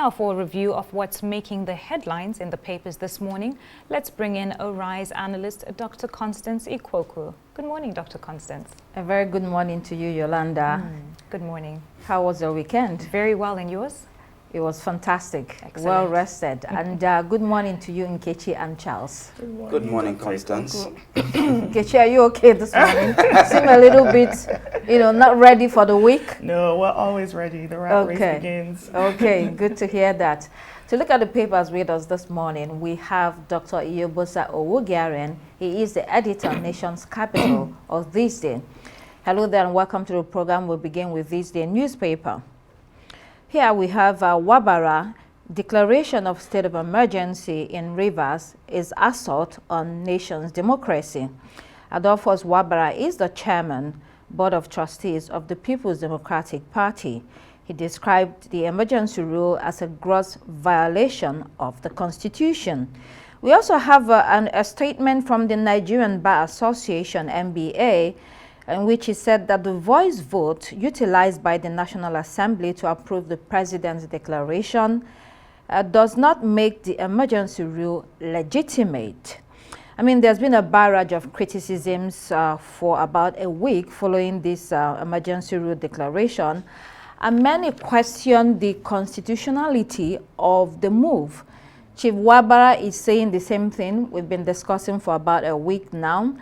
Now for a review of what's making the headlines in the papers this morning, let's bring in ORISE analyst Dr. Constance Ikwoku. Good morning, Dr. Constance. A very good morning to you, Yolanda. Good morning. How was your weekend? Very well, and yours? It was fantastic. Excellent. Well rested. And good morning to you, Nkechi and Charles. Good morning, Constance. Nkechi, are you okay this morning? Seem a little bit, not ready for the week? No, we're always ready. The rat race begins. Okay, good to hear that. To look at the papers with us this morning, we have Dr. Iyobosa Owogaren. He is the editor, Nation's Capital of This Day. Hello there and welcome to the program. We'll begin with This Day newspaper. Here we have Wabara, declaration of state of emergency in Rivers is assault on nation's democracy. Adolphus Wabara is the chairman, board of trustees of the People's Democratic Party. He described the emergency rule as a gross violation of the Constitution. We also have a statement from the Nigerian Bar Association, NBA, in which he said that the voice vote utilized by the National Assembly to approve the President's declaration does not make the emergency rule legitimate. I mean, there's been a barrage of criticisms for about a week following this emergency rule declaration, and many question the constitutionality of the move. Chief Wabara is saying the same thing. We've been discussing for about a week now.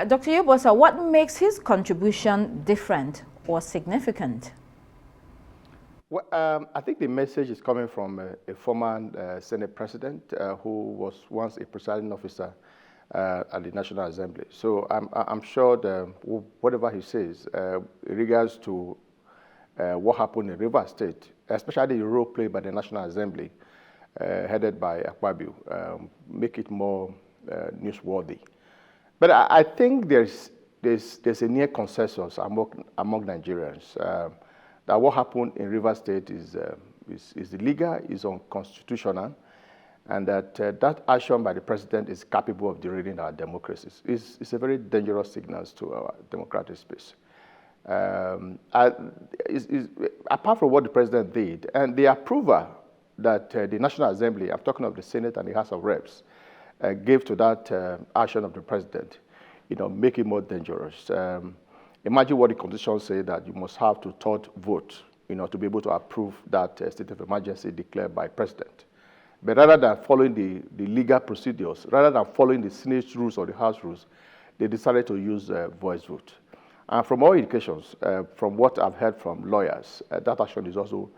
Dr. Iyobosa, what makes his contribution different or significant? Well, I think the message is coming from a former Senate president who was once a presiding officer at the National Assembly. So I'm sure that whatever he says in regards to what happened in Rivers State, especially the role played by the National Assembly, headed by Akpabio, make it more newsworthy. But I think there's a near consensus among Nigerians that what happened in Rivers State is illegal, is unconstitutional, and that that action by the president is capable of derailing our democracies. It's a very dangerous signal to our democratic space. Apart from what the president did, and the approval that the National Assembly, I'm talking of the Senate and the House of Reps, gave to that action of the president, make it more dangerous. Imagine what the Constitution says, that you must have to third vote, to be able to approve that state of emergency declared by president. But rather than following the legal procedures, rather than following the Senate rules or the House rules, they decided to use voice vote. And from all indications, from what I've heard from lawyers, that action is also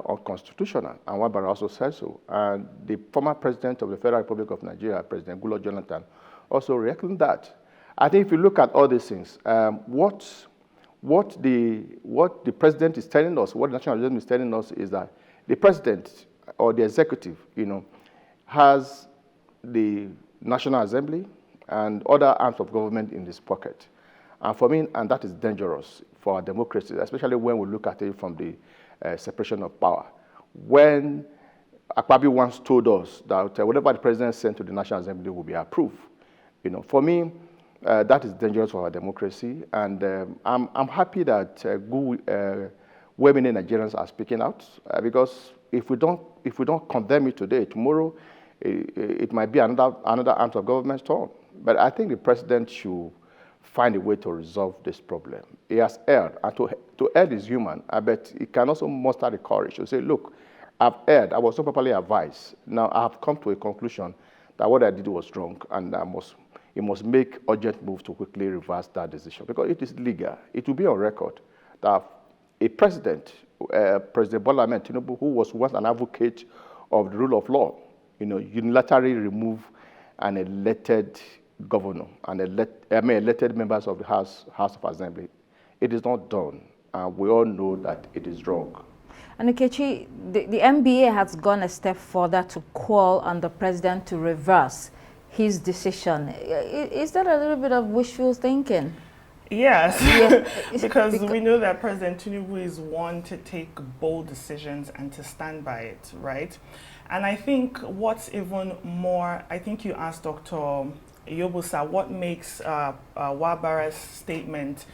unconstitutional, and Wabara also said so. And the former president of the Federal Republic of Nigeria, President Goodluck Jonathan, also reacted that. I think if you look at all these things, what the president is telling us, what the National Assembly is telling us, is that the president or the executive, has the National Assembly and other arms of government in his pocket. And for me, and that is dangerous for our democracy, especially when we look at it from the separation of power. When Akpabio once told us that whatever the president sent to the National Assembly will be approved, for me, that is dangerous for our democracy. And I'm happy that women and Nigerians are speaking out, because if we don't condemn it today, tomorrow it might be another arm of government's turn. But I think the president should find a way to resolve this problem. He has erred, and to err is human. I bet he can also muster the courage to say, look, I've erred, I was not properly advised. Now I have come to a conclusion that what I did was wrong, and he must make urgent move to quickly reverse that decision, because it is legal. It will be on record that a president, President Bola Ahmed Tinubu, who was once an advocate of the rule of law, unilaterally remove an elected governor and elected members of the House of Assembly. It is not done, and we all know that it is wrong. And Nkechi, the NBA has gone a step further to call on the president to reverse his decision. Is that a little bit of wishful thinking? Yes, because we know that President Tinubu is one to take bold decisions and to stand by it, right? And I think what's even more, I think you asked Dr. Iyobosa, what makes Wabara's statement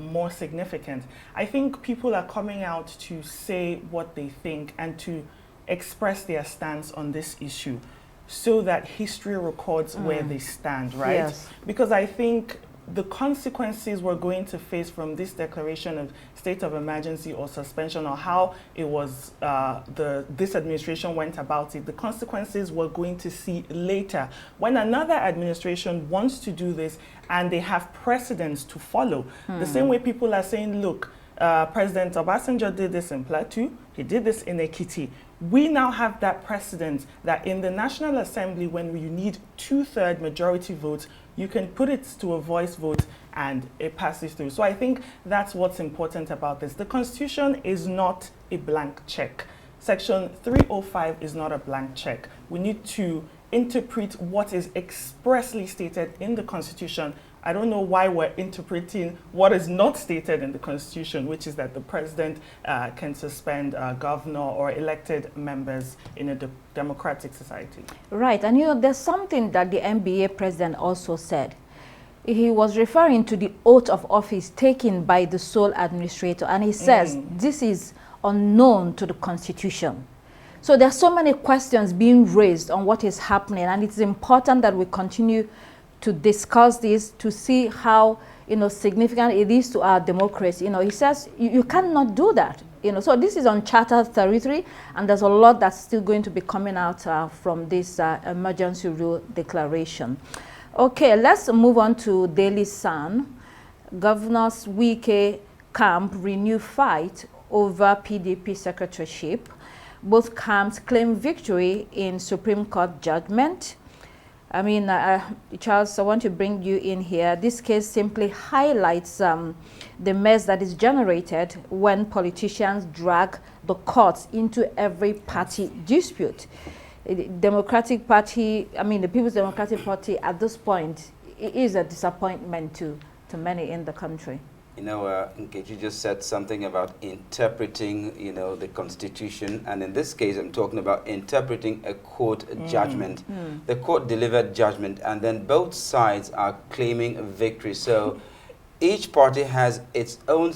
more significant? I think people are coming out to say what they think and to express their stance on this issue so that history records where they stand, right? Yes. Because I think the consequences we're going to face from this declaration of state of emergency or suspension, or how it was this administration went about it, the consequences we're going to see later when another administration wants to do this and they have precedents to follow. The same way people are saying, look, President Obasanjo did this in Plateau, he did this in Ekiti. We now have that precedent that in the National Assembly, when you need 2/3 majority votes, you can put it to a voice vote and it passes through. So I think that's what's important about this. The Constitution is not a blank check. Section 305 is not a blank check. We need to interpret what is expressly stated in the Constitution. I don't know why we're interpreting what is not stated in the Constitution, which is that the president can suspend a governor or elected members in a democratic society. Right, and you know, there's something that the NBA president also said. He was referring to the oath of office taken by the sole administrator, and he says this is unknown to the Constitution. So there are so many questions being raised on what is happening, and it's important that we continue to discuss this, to see how, you know, significant it is to our democracy. You know, he says you cannot do that. You know, so this is uncharted territory, and there's a lot that's still going to be coming out from this emergency rule declaration. Okay, let's move on to Daily Sun. Governors Wike camp renew fight over PDP secretaryship. Both camps claim victory in Supreme Court judgment. I mean, Charles, I want to bring you in here. This case simply highlights the mess that is generated when politicians drag the courts into every party dispute. The Democratic Party, I mean, the People's Democratic Party at this point is a disappointment to many in the country. You know, Nkechi just said something about interpreting, you know, the Constitution. And in this case, I'm talking about interpreting a court judgment. The court delivered judgment, and then both sides are claiming victory. So each party has its own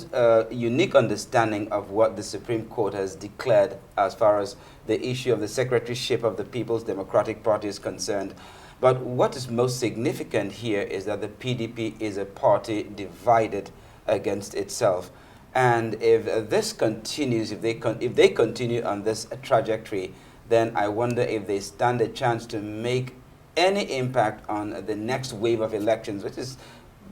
unique understanding of what the Supreme Court has declared as far as the issue of the secretaryship of the People's Democratic Party is concerned. But what is most significant here is that the PDP is a party divided against itself, and if this continues, if they continue on this trajectory, then I wonder if they stand a chance to make any impact on the next wave of elections, which is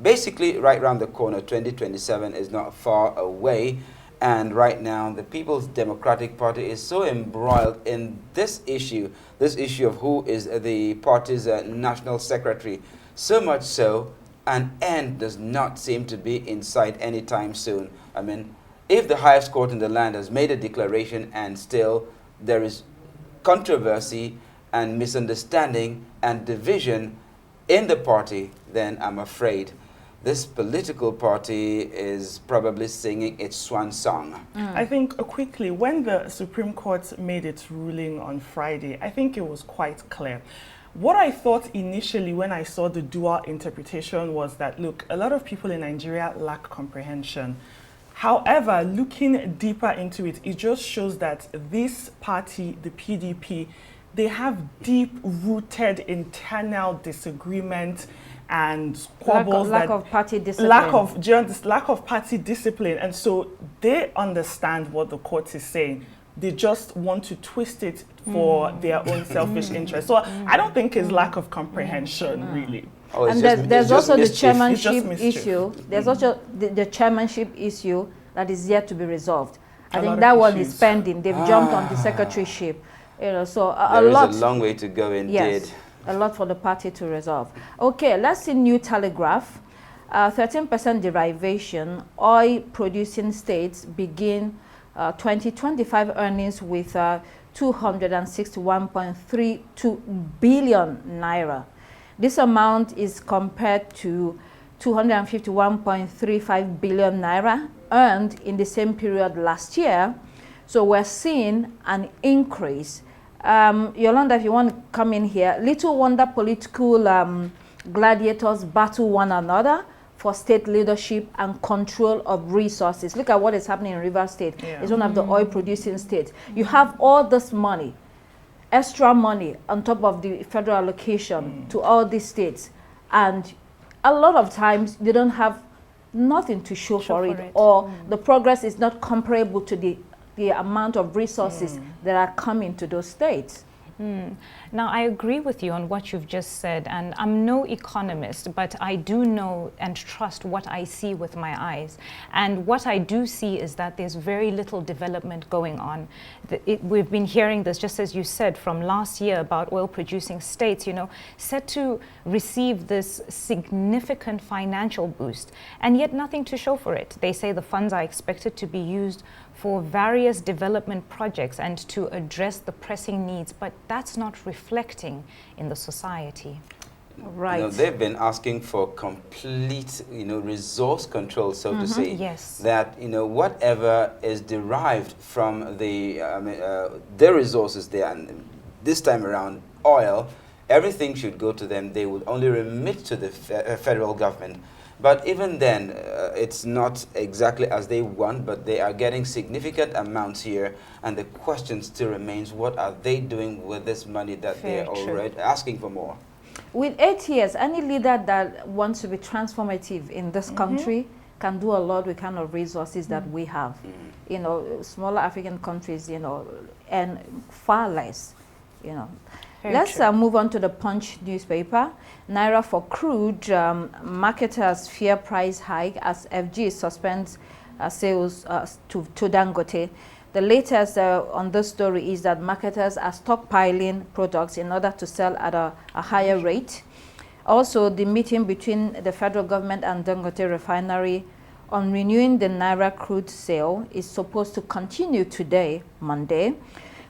basically right around the corner. 2027 is not far away, and right now the People's Democratic Party is so embroiled in this issue of who is the party's national secretary, so much so an end does not seem to be in sight anytime soon. I mean, if the highest court in the land has made a declaration and still there is controversy and misunderstanding and division in the party, then I'm afraid this political party is probably singing its swan song. I think quickly, when the Supreme Court made its ruling on Friday, I think it was quite clear. What I thought initially when I saw the dual interpretation was that, look, a lot of people in Nigeria lack comprehension. However, looking deeper into it, it just shows that this party, the PDP, they have deep-rooted internal disagreement and squabbles. Lack of party discipline. Lack of party discipline. And so they understand what the court is saying. They just want to twist it for their own selfish interest. So I don't think it's lack of comprehension, really. Oh, and there's also the chairmanship issue. There's also the chairmanship issue that is yet to be resolved. I think that one is pending. They've jumped on the secretaryship. You know, so there is a long way to go indeed. Yes, a lot for the party to resolve. Okay, let's see New Telegraph. 13% derivation. Oil-producing states begin 2025 earnings with 261.32 billion naira. This amount is compared to 251.35 billion naira earned in the same period last year. So we're seeing an increase. Yolanda, if you want to come in here, little wonder political gladiators battle one another for state leadership and control of resources. Look at what is happening in Rivers State. Yeah. It's one of the oil-producing states. You have all this money, extra money on top of the federal allocation to all these states, and a lot of times they don't have nothing to show for it, or the progress is not comparable to the amount of resources that are coming to those states. Now, I agree with you on what you've just said, and I'm no economist, but I do know and trust what I see with my eyes. And what I do see is that there's very little development going on. We've been hearing this, just as you said, from last year about oil-producing states, you know, set to receive this significant financial boost, and yet nothing to show for it. They say the funds are expected to be used for various development projects and to address the pressing needs, but that's not reflecting in the society. Right. You know, they've been asking for complete, you know, resource control, so to say. Yes. That, you know, whatever is derived from their resources there, and this time around, oil, everything should go to them. They would only remit to the federal government. But even then, it's not exactly as they want, but they are getting significant amounts here. And the question still remains, what are they doing with this money that they're already asking for more? With 8 years, any leader that wants to be transformative in this country can do a lot with kind of resources that we have. You know, smaller African countries, you know, and far less, you know. Let's move on to the Punch newspaper. Naira for crude, marketers fear price hike as FG suspends sales to Dangote. The latest on this story is that marketers are stockpiling products in order to sell at a higher rate. Also, the meeting between the federal government and Dangote refinery on renewing the Naira crude sale is supposed to continue today, Monday.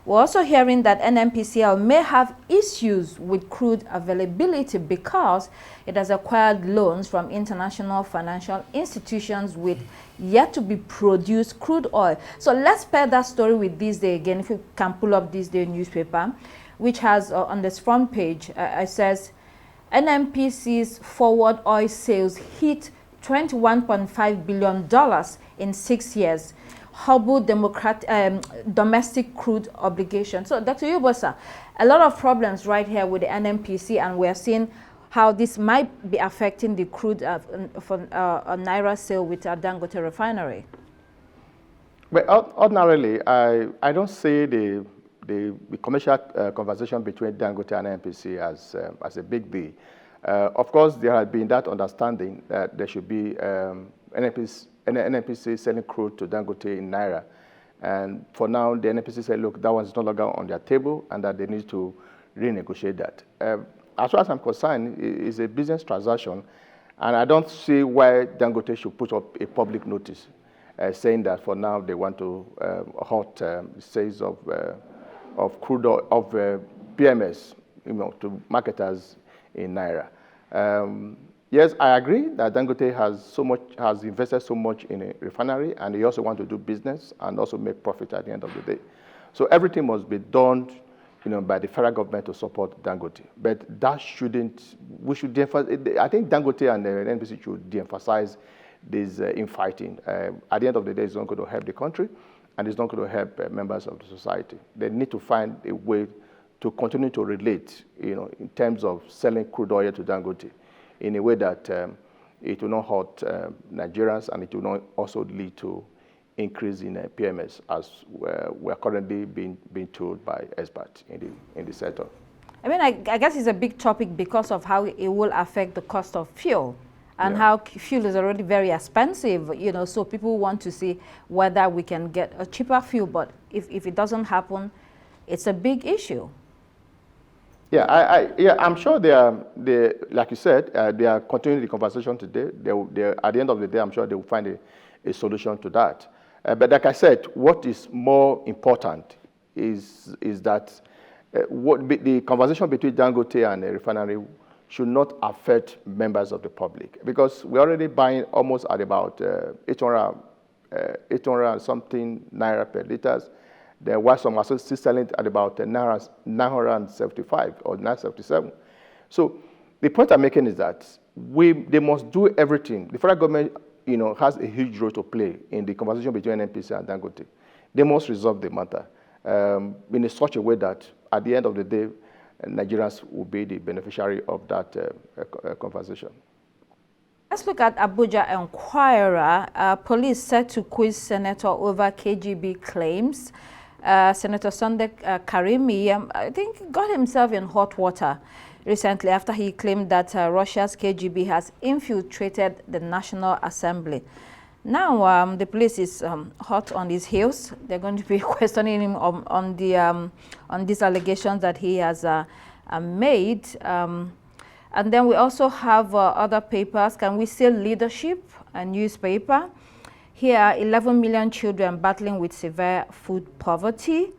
We're also hearing that NNPCL may have issues with crude availability because it has acquired loans from international financial institutions with yet to be produced crude oil. So let's pair that story with This Day again, if you can pull up This Day newspaper, which has on this front page, it says, NNPC's forward oil sales hit $21.5 billion in 6 years. Hubble domestic crude obligation. So, Dr. Yubosa, a lot of problems right here with the NNPC, and we're seeing how this might be affecting the crude for a Naira sale with a Dangote refinery. Well, ordinarily, I don't see the commercial conversation between Dangote and NNPC as a big deal. Of course, there has been that understanding that there should be NNPC selling crude to Dangote in Naira. And for now, the NNPC said, look, that one's no longer on their table and that they need to renegotiate that. As far as I'm concerned, it's a business transaction, and I don't see why Dangote should put up a public notice saying that for now they want to halt sales of crude oil, of PMS, you know, to marketers in Naira. Yes, I agree that Dangote has invested so much in a refinery, and he also wants to do business and also make profit at the end of the day. So everything must be done, you know, by the federal government to support Dangote. But that shouldn't. We should I think Dangote and the NNPC should de-emphasize this infighting. At the end of the day, it's not going to help the country, and it's not going to help members of the society. They need to find a way to continue to relate, you know, in terms of selling crude oil to Dangote, in a way that it will not hurt Nigerians, and it will not also lead to increase in PMS, as we're currently being told by experts in the sector. I mean, I guess it's a big topic because of how it will affect the cost of fuel, and how fuel is already very expensive, you know, so people want to see whether we can get a cheaper fuel, but if it doesn't happen, it's a big issue. Yeah, I'm sure they like you said, they are continuing the conversation today. At the end of the day, I'm sure they will find a solution to that. But like I said, what is more important is that the conversation between Dangote and the refinery should not affect members of the public, because we're already buying almost at about 800 and something naira per liters. There was some are still selling at about 975 or 977. So the point I'm making is that they must do everything. The federal government, has a huge role to play in the conversation between NNPC and Dangote. They must resolve the matter in such a way that at the end of the day, Nigerians will be the beneficiary of that conversation. Let's look at Abuja Enquirer. Police set to quiz Senator over KGB claims. Senator Sunday Karimi, I think, got himself in hot water recently after he claimed that Russia's KGB has infiltrated the National Assembly. Now, the police is hot on his heels. They're going to be questioning him on these allegations that he has made. And then we also have other papers. Can we see Leadership, a newspaper? Here, 11 million children battling with severe food poverty.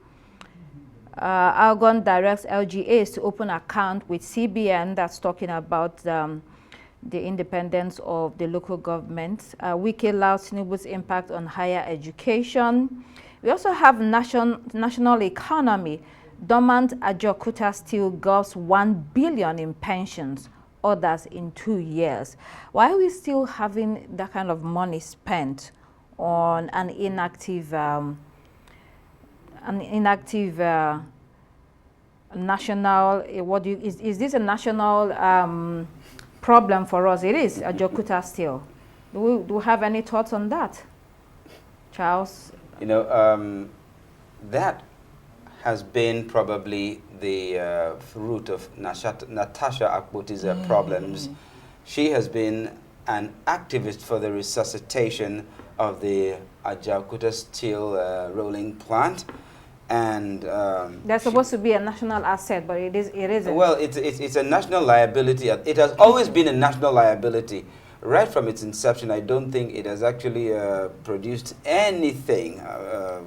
Algon directs LGAs to open account with CBN. That's talking about the independence of the local government. Wiki louds Tinubu's impact on higher education. We also have national economy. Dormant Ajokuta still gulfs 1 billion in pensions, others in 2 years. Why are we still having that kind of money spent on an inactive national? Is this a national problem for us? It is Ajokuta still. Do we have any thoughts on that, Charles? That has been probably the root of Natasha Akpoti's problems. She has been an activist for the resuscitation of the Ajaokuta steel rolling plant, and that's supposed to be a national asset, but it isn't. Well, it's a national liability. It has always been a national liability. Right from its inception, I don't think it has actually produced anything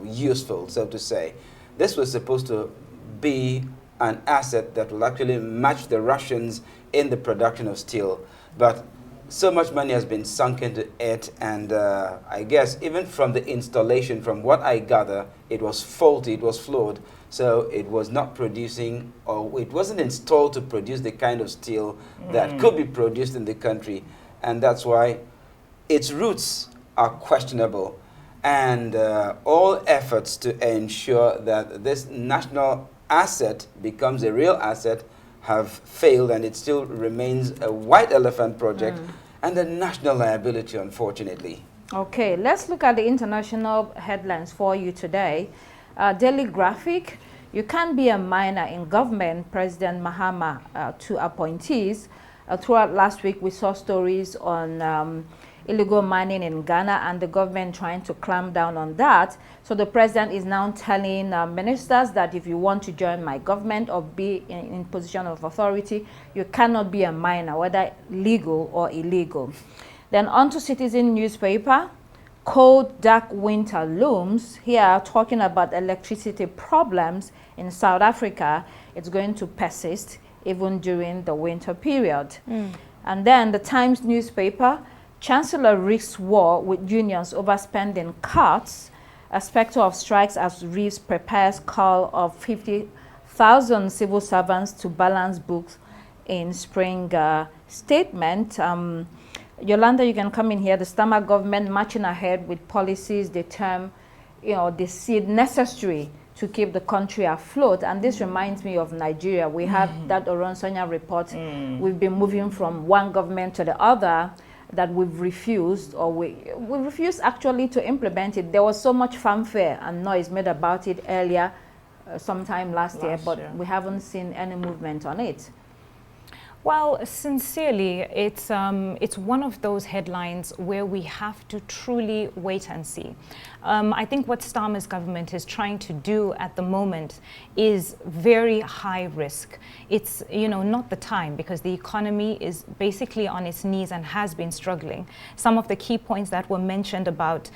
useful, so to say. This was supposed to be an asset that will actually match the Russians in the production of steel. But so much money has been sunk into it, and I guess even from the installation, from what I gather, it was faulty, it was flawed. So it was not producing, or it wasn't installed to produce the kind of steel that could be produced in the country. And that's why its roots are questionable. And all efforts to ensure that this national asset becomes a real asset have failed, and it still remains a white elephant project and a national liability, unfortunately. Okay, let's look at the international headlines for you today. Daily Graphic: you can't be a miner in government, President Mahama to appointees. Throughout last week, we saw stories on illegal mining in Ghana and the government trying to clamp down on that. So the president is now telling ministers that if you want to join my government or be in position of authority, you cannot be a miner, whether legal or illegal. Then on to Citizen newspaper. Cold, dark winter looms. Here, talking about electricity problems in South Africa. It's going to persist even during the winter period. And then the Times newspaper. Chancellor risks war with unions over spending cuts. A specter of strikes as Reeves prepares call of 50,000 civil servants to balance books in spring statement. Yolanda, you can come in here. The Starmer government marching ahead with policies they term, they see necessary to keep the country afloat. And this reminds me of Nigeria. We have that Oronsanya report. We've been moving from one government to the other, that we've refused, or we refused actually to implement it. There was so much fanfare and noise made about it earlier, sometime last year, but we haven't seen any movement on it. Well, sincerely, it's one of those headlines where we have to truly wait and see. I think what Starmer's government is trying to do at the moment is very high risk. It's, not the time, because the economy is basically on its knees and has been struggling. Some of the key points that were mentioned about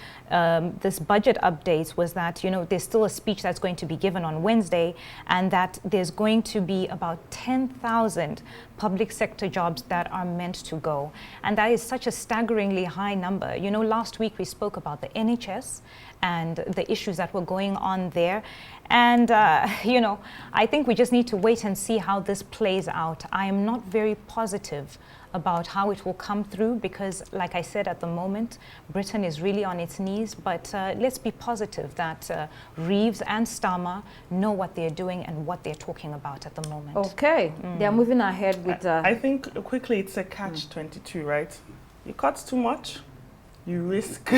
this budget updates was that, there's still a speech that's going to be given on Wednesday, and that there's going to be about 10,000 public sector jobs that are meant to go. And that is such a staggeringly high number. Last week we spoke about the NHS and the issues that were going on there. And, I think we just need to wait and see how this plays out. I am not very positive about how it will come through, because like I said, at the moment, Britain is really on its knees, but let's be positive that Reeves and Starmer know what they're doing and what they're talking about at the moment. Okay, they're moving ahead with... I think quickly it's a catch-22, right? You cut too much, you risk,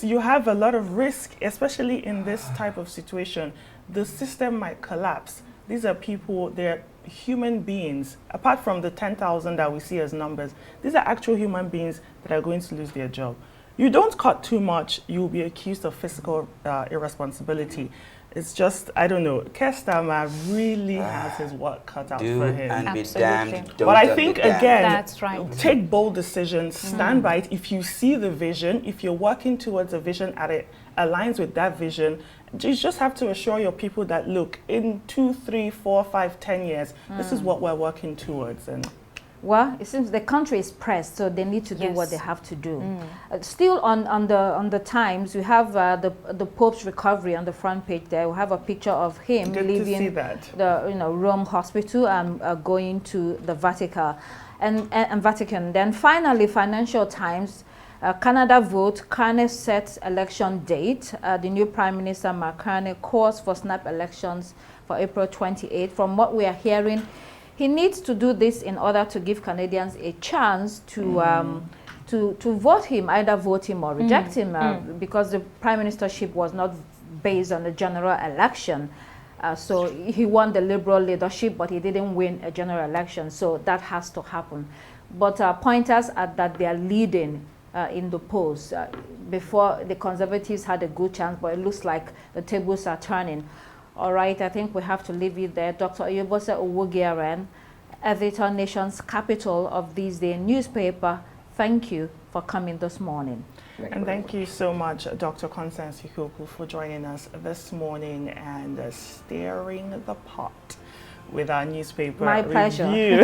you have a lot of risk, especially in this type of situation. The system might collapse. These are people, they're human beings. Apart from the 10,000 that we see as numbers, these are actual human beings that are going to lose their job. You don't cut too much, you'll be accused of fiscal irresponsibility. It's just, I don't know, Keir Starmer really has his work cut out for him. And be Absolutely. damned, don't But I think, be damned. again, That's right. take bold decisions, stand by it. If you see the vision, if you're working towards a vision and it aligns with that vision, you just have to assure your people that, look, in 2, 3, 4, 5, 10 years, this is what we're working towards. And well, it seems the country is pressed, so they need to do what they Yes. have to do. Still on the Times, we have the Pope's recovery on the front page there. We have a picture of him good to see leaving that. the Rome hospital and going to the Vatican. And Vatican. Then finally, Financial Times, Canada vote, Carney sets election date. The new Prime Minister Mark Carney calls for snap elections for April 28. From what we are hearing, he needs to do this in order to give Canadians a chance to vote him, either vote him or reject him, because the prime ministership was not based on the general election. So he won the Liberal leadership, but he didn't win a general election. So that has to happen. But pointers are that they are leading in the polls. Before, the Conservatives had a good chance, but it looks like the tables are turning. All right, I think we have to leave it there. Dr. Iyebosa Owogiaren, Editor Nation's capital of This Day newspaper, thank you for coming this morning. And thank you so much, Dr. Constance Ikoku, for joining us this morning and stirring the pot with our newspaper My pleasure. review.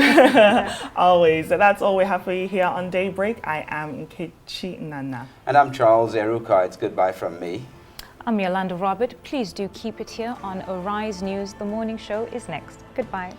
Always. That's all we have for you here on Daybreak. I am Nkechi Nana. And I'm Charles Eruka. It's goodbye from me. I'm Yolanda Robert. Please do keep it here on Arise News. The morning show is next. Goodbye.